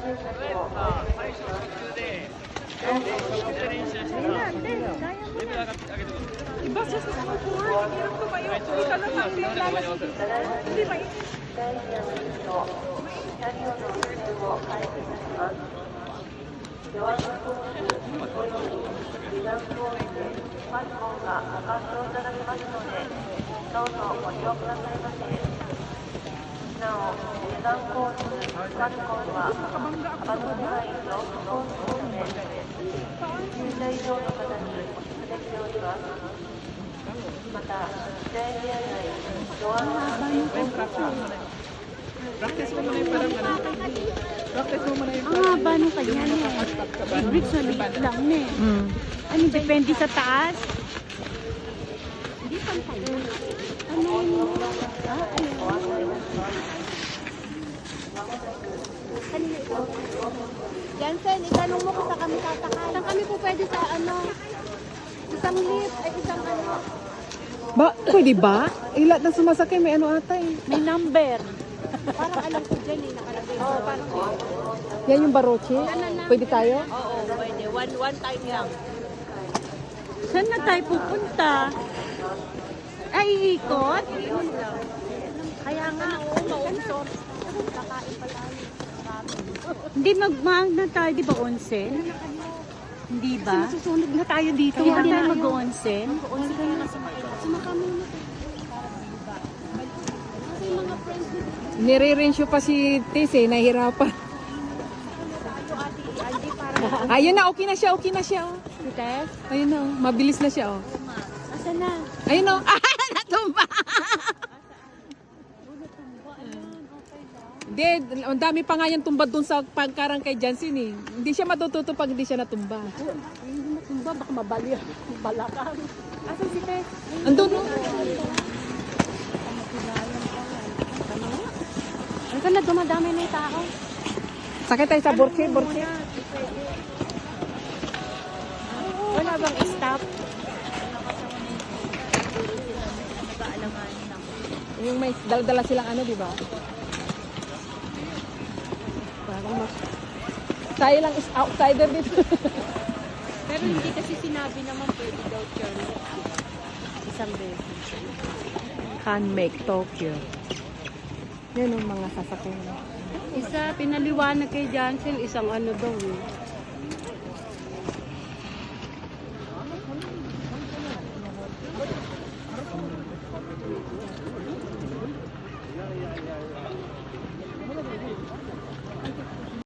Iba sa small pool, hirap tumayo. Ikaw lang ang lalas. Hindi ba? また、試合エリア内、ドアの開け閉め Practice mo muna yung parang ano. Practice mo muna yung Ang haba nung kanya eh. Ibig sa liit lang eh. Ano, depende sa taas? Hindi pantay. Ano yun? Kanina ito. Jansen, itanong mo kung saan kami sasakay. Saan kami po pwede sa ano? Isang lift, ay isang ano. Ba, pwede ba? Ilat na sumasakay, may ano ata eh. May number. Parang alam ko dyan eh, nakalagay. Oo, parang Yan yung Baroche? Pwede tayo? oo, pwede. One time lang. Saan na tayo pupunta? Ay, ikot? Kaya nga, oo, mausok. Kakain pala yun. Hindi magmahal na tayo, di ba, onsen? Hindi ba? Susunod na tayo dito. Kaya hindi tayo mag-onsen? Nire-rensyo pa si Tess eh, nahihirapan. Ayun na, okay na siya, okay na siya. Oh. Tess? Ayun na, oh, mabilis na siya. Oh. Asan na? Ayun na, oh. Natumba! Hindi, ang dami pa nga yan tumbad dun sa pagkarang kay Jansen eh. Hindi siya matututo pag hindi siya natumba. Hindi matumba, baka mabali. Balakang. Asan si Tess? Andun no? Ano na, dumadami na yung tao. Sakay tayo sa Borche, Borche. Wala bang stop? Yung may dala-dala silang ano, di ba? Parang tayo lang is outsider dito. Pero hindi kasi sinabi naman pwede daw Charlie. Isang beses. Can make Tokyo. Yan yung mga sasakyan. Isa, pinaliwanag kay Jansen, isang ano daw eh.